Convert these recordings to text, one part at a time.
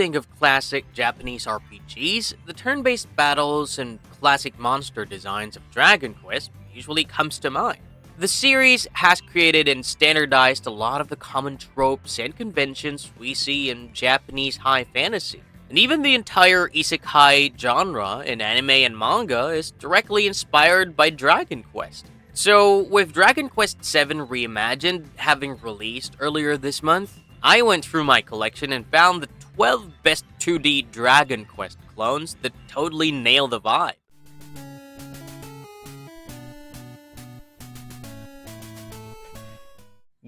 think of classic Japanese RPGs, the turn-based battles and classic monster designs of Dragon Quest usually comes to mind. The series has created and standardized a lot of the common tropes and conventions we see in Japanese high fantasy. And even the entire isekai genre in anime and manga is directly inspired by Dragon Quest. So, with Dragon Quest VII Reimagined having released earlier this month, I went through my collection and found the 12 best 2D Dragon Quest clones that totally nail the vibe.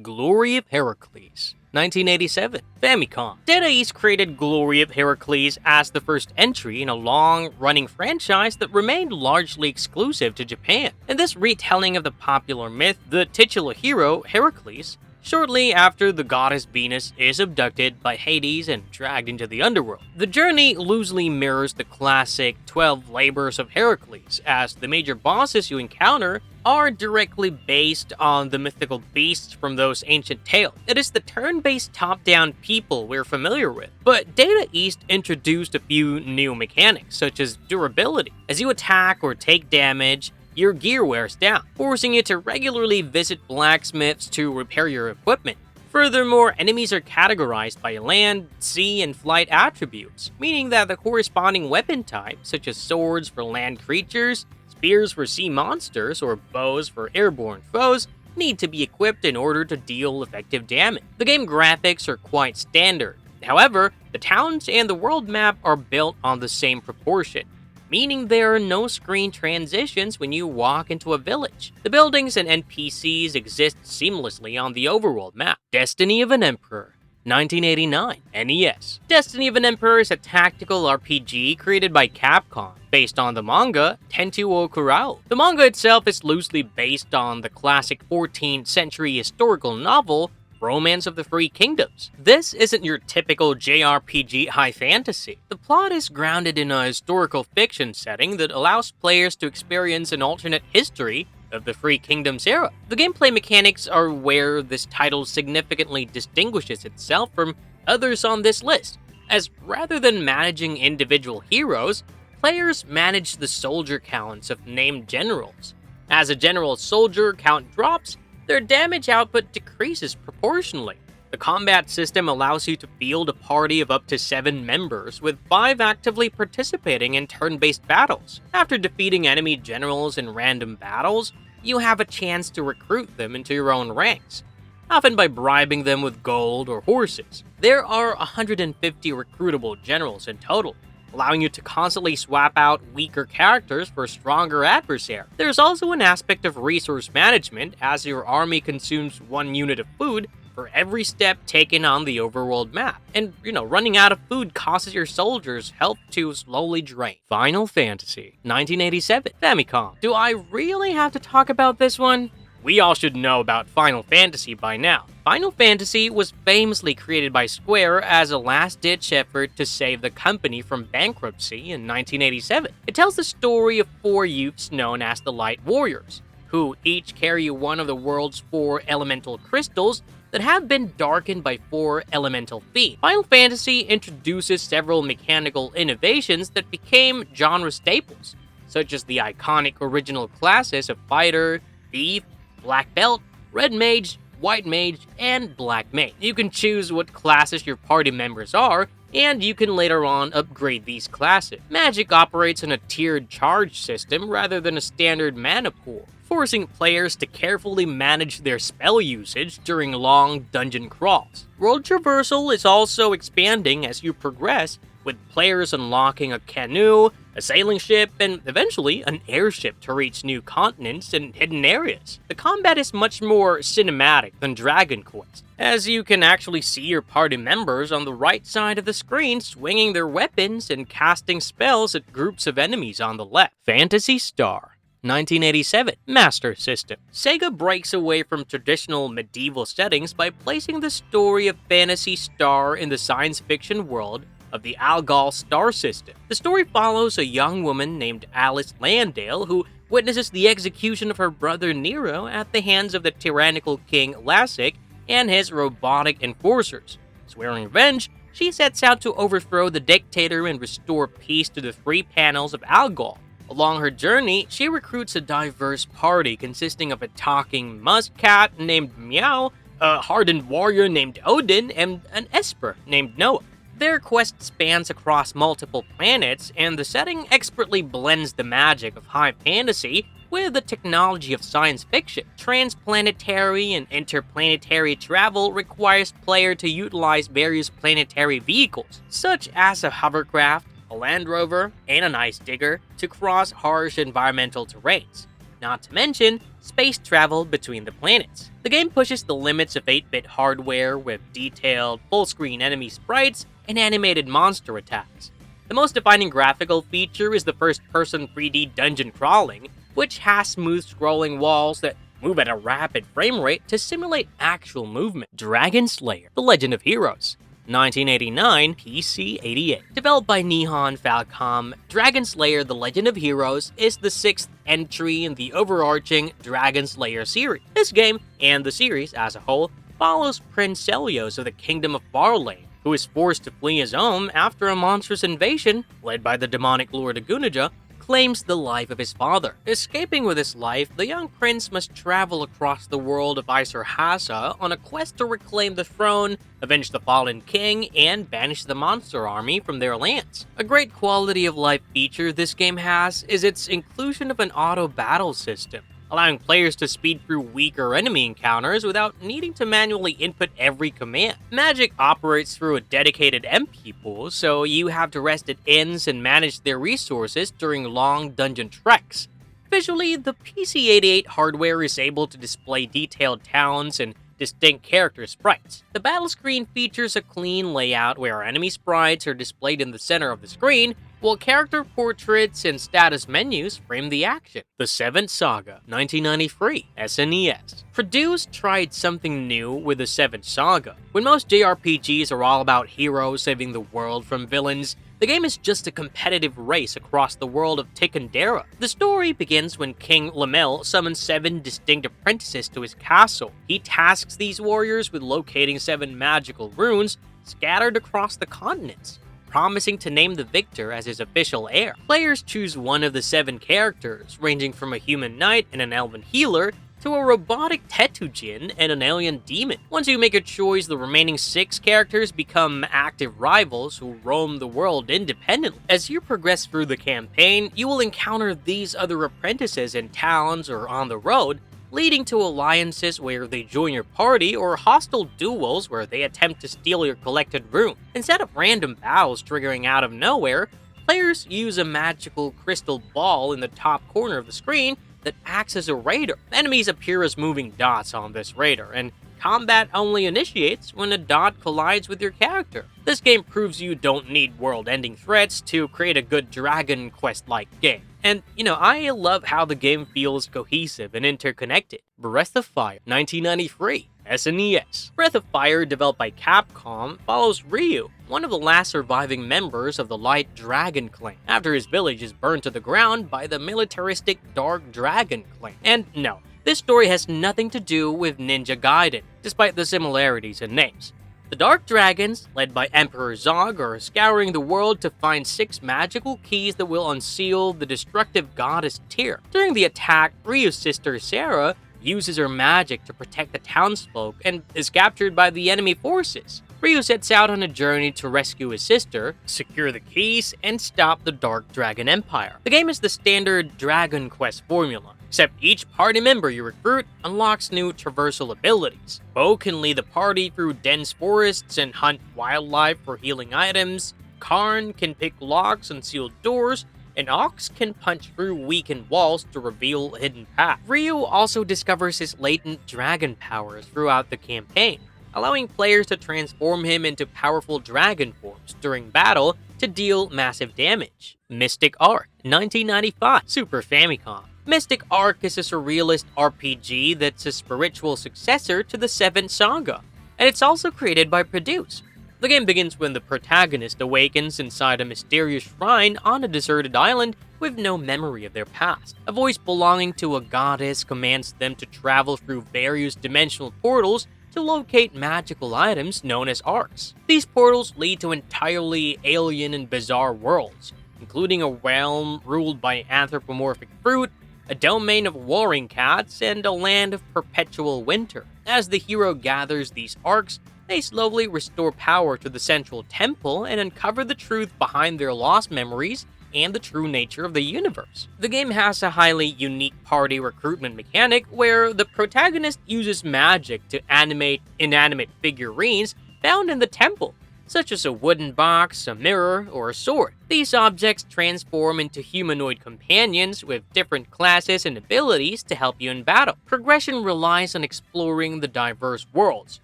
Glory of Heracles, 1987, Famicom. Data East created Glory of Heracles as the first entry in a long-running franchise that remained largely exclusive to Japan. In this retelling of the popular myth, the titular hero, Heracles, shortly after the goddess Venus is abducted by Hades and dragged into the underworld. The journey loosely mirrors the classic 12 Labors of Heracles, as the major bosses you encounter are directly based on the mythical beasts from those ancient tales. It is the turn-based top-down people we're familiar with, but Data East introduced a few new mechanics, such as durability. As you attack or take damage, your gear wears down, forcing you to regularly visit blacksmiths to repair your equipment. Furthermore, enemies are categorized by land, sea, and flight attributes, meaning that the corresponding weapon types, such as swords for land creatures, spears for sea monsters, or bows for airborne foes, need to be equipped in order to deal effective damage. The game graphics are quite standard. However, the towns and the world map are built on the same proportion, meaning there are no screen transitions when you walk into a village. The buildings and NPCs exist seamlessly on the overworld map. Destiny of an Emperor, 1989, NES. Destiny of an Emperor is a tactical RPG created by Capcom, based on the manga Tentu o Kurao. The manga itself is loosely based on the classic 14th century historical novel Romance of the Three Kingdoms. This isn't your typical JRPG high fantasy. The plot is grounded in a historical fiction setting that allows players to experience an alternate history of the Three Kingdoms era. The gameplay mechanics are where this title significantly distinguishes itself from others on this list, as rather than managing individual heroes, players manage the soldier counts of named generals. As a general soldier count drops, their damage output decreases proportionally. The combat system allows you to field a party of up to 7 members, with 5 actively participating in turn-based battles. After defeating enemy generals in random battles, you have a chance to recruit them into your own ranks, often by bribing them with gold or horses. There are 150 recruitable generals in total, allowing you to constantly swap out weaker characters for stronger adversaries. There's also an aspect of resource management, as your army consumes 1 unit of food for every step taken on the overworld map. And, running out of food causes your soldiers' health to slowly drain. Final Fantasy, 1987, Famicom. Do I really have to talk about this one? We all should know about Final Fantasy by now. Final Fantasy was famously created by Square as a last-ditch effort to save the company from bankruptcy in 1987. It tells the story of 4 youths known as the Light Warriors, who each carry one of the world's 4 elemental crystals that have been darkened by 4 elemental fiends. Final Fantasy introduces several mechanical innovations that became genre staples, such as the iconic original classes of Fighter, Thief, Black Belt, Red Mage, White Mage, and Black Mage. You can choose what classes your party members are, and you can later on upgrade these classes. Magic operates on a tiered charge system rather than a standard mana pool, forcing players to carefully manage their spell usage during long dungeon crawls. World traversal is also expanding as you progress, with players unlocking a canoe, a sailing ship, and eventually an airship to reach new continents and hidden areas. The combat is much more cinematic than Dragon Quest, as you can actually see your party members on the right side of the screen swinging their weapons and casting spells at groups of enemies on the left. Phantasy Star, 1987, Master System. Sega breaks away from traditional medieval settings by placing the story of Phantasy Star in the science fiction world of the Algol star system. The story follows a young woman named Alice Landale who witnesses the execution of her brother Nero at the hands of the tyrannical king Lassic and his robotic enforcers. Swearing revenge, She sets out to overthrow the dictator and restore peace to the three panels of Algol. Along her journey, she recruits a diverse party consisting of a talking musk cat named Meow, a hardened warrior named Odin, and an Esper named Noah. Their quest spans across multiple planets, and the setting expertly blends the magic of high fantasy with the technology of science fiction. Transplanetary and interplanetary travel requires player to utilize various planetary vehicles, such as a hovercraft, a Land Rover, and an ice digger to cross harsh environmental terrains, not to mention space travel between the planets. The game pushes the limits of 8-bit hardware with detailed, full-screen enemy sprites and animated monster attacks. The most defining graphical feature is the first-person 3D dungeon crawling, which has smooth scrolling walls that move at a rapid frame rate to simulate actual movement. Dragon Slayer: The Legend of Heroes, 1989, PC 88. Developed by Nihon Falcom, Dragon Slayer: The Legend of Heroes is the 6th entry in the overarching Dragon Slayer series. This game, and the series as a whole, follows Prince Celios of the Kingdom of Barley, who is forced to flee his home after a monstrous invasion, led by the demonic Lord Agunaja, claims the life of his father. Escaping with his life, the young prince must travel across the world of Isarhasa on a quest to reclaim the throne, avenge the fallen king, and banish the monster army from their lands. A great quality of life feature this game has is its inclusion of an auto battle system, allowing players to speed through weaker enemy encounters without needing to manually input every command. Magic operates through a dedicated MP pool, so you have to rest at inns and manage their resources during long dungeon treks. Visually, the PC-88 hardware is able to display detailed towns and distinct character sprites. The battle screen features a clean layout where enemy sprites are displayed in the center of the screen, while character portraits and status menus frame the action. The Seventh Saga, 1993, SNES. Produce tried something new with the Seventh Saga. When most JRPGs are all about heroes saving the world from villains, the game is just a competitive race across the world of Tikandera. The story begins when King Lamel summons 7 distinct apprentices to his castle. He tasks these warriors with locating 7 magical runes scattered across the continents, promising to name the victor as his official heir. Players choose one of the 7 characters, ranging from a human knight and an elven healer to a robotic Tetujin and an alien demon. Once you make a choice, the remaining 6 characters become active rivals who roam the world independently. As you progress through the campaign, you will encounter these other apprentices in towns or on the road, leading to alliances where they join your party or hostile duels where they attempt to steal your collected rune. Instead of random battles triggering out of nowhere, players use a magical crystal ball in the top corner of the screen that acts as a radar. Enemies appear as moving dots on this radar, and combat only initiates when a dot collides with your character. This game proves you don't need world-ending threats to create a good Dragon Quest-like game. And, I love how the game feels cohesive and interconnected. Breath of Fire, 1993, SNES. Breath of Fire, developed by Capcom, follows Ryu, one of the last surviving members of the Light Dragon clan, after his village is burned to the ground by the militaristic Dark Dragon clan. And no, this story has nothing to do with Ninja Gaiden, despite the similarities in names. The Dark Dragons, led by Emperor Zog, are scouring the world to find 6 magical keys that will unseal the destructive goddess Tyr. During the attack, Ryu's sister Sarah uses her magic to protect the townsfolk and is captured by the enemy forces. Ryu sets out on a journey to rescue his sister, secure the keys, and stop the Dark Dragon Empire. The game is the standard Dragon Quest formula, except each party member you recruit unlocks new traversal abilities. Bo can lead the party through dense forests and hunt wildlife for healing items, Karn can pick locks and seal doors, and Ox can punch through weakened walls to reveal hidden paths. Ryu also discovers his latent dragon powers throughout the campaign, allowing players to transform him into powerful dragon forms during battle to deal massive damage. Mystic Arc, 1995, Super Famicom. Mystic Arc is a surrealist RPG that's a spiritual successor to the Seventh Saga, and it's also created by Produce. The game begins when the protagonist awakens inside a mysterious shrine on a deserted island with no memory of their past. A voice belonging to a goddess commands them to travel through various dimensional portals to locate magical items known as arcs. These portals lead to entirely alien and bizarre worlds, including a realm ruled by anthropomorphic fruit, a domain of warring cats, and a land of perpetual winter. As the hero gathers these arcs, they slowly restore power to the central temple and uncover the truth behind their lost memories and the true nature of the universe. The game has a highly unique party recruitment mechanic where the protagonist uses magic to animate inanimate figurines found in the temple, such as a wooden box, a mirror, or a sword. These objects transform into humanoid companions with different classes and abilities to help you in battle. Progression relies on exploring the diverse worlds,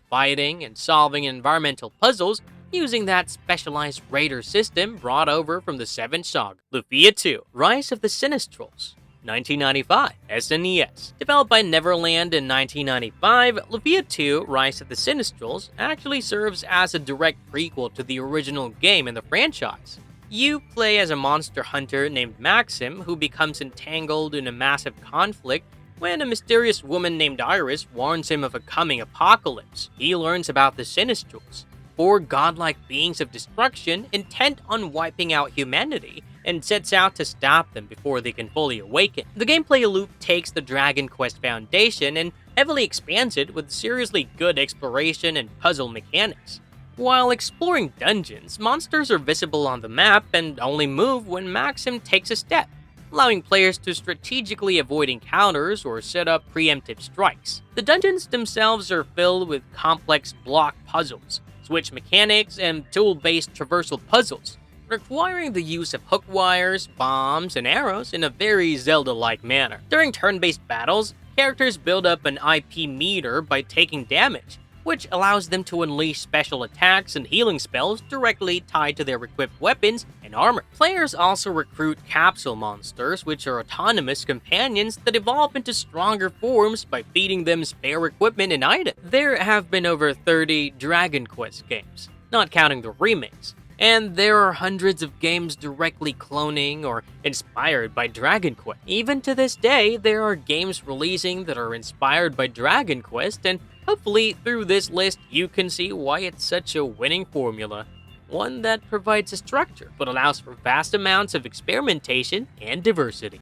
fighting and solving environmental puzzles using that specialized raider system brought over from the Seventh Saga. Lufia II, Rise of the Sinistrals, 1995, SNES. Developed by Neverland in 1995, Lufia II, Rise of the Sinistrals actually serves as a direct prequel to the original game in the franchise. You play as a monster hunter named Maxim who becomes entangled in a massive conflict when a mysterious woman named Iris warns him of a coming apocalypse. He learns about the Sinistrals, four godlike beings of destruction intent on wiping out humanity, and sets out to stop them before they can fully awaken. The gameplay loop takes the Dragon Quest foundation and heavily expands it with seriously good exploration and puzzle mechanics. While exploring dungeons, monsters are visible on the map and only move when Maxim takes a step, allowing players to strategically avoid encounters or set up preemptive strikes. The dungeons themselves are filled with complex block puzzles, switch mechanics, and tool-based traversal puzzles, requiring the use of hook wires, bombs, and arrows in a very Zelda-like manner. During turn-based battles, characters build up an IP meter by taking damage, which allows them to unleash special attacks and healing spells directly tied to their equipped weapons and armor. Players also recruit capsule monsters, which are autonomous companions that evolve into stronger forms by feeding them spare equipment and items. There have been over 30 Dragon Quest games, not counting the remakes, and there are hundreds of games directly cloning or inspired by Dragon Quest. Even to this day, there are games releasing that are inspired by Dragon Quest, and hopefully through this list you can see why it's such a winning formula. One that provides a structure, but allows for vast amounts of experimentation and diversity.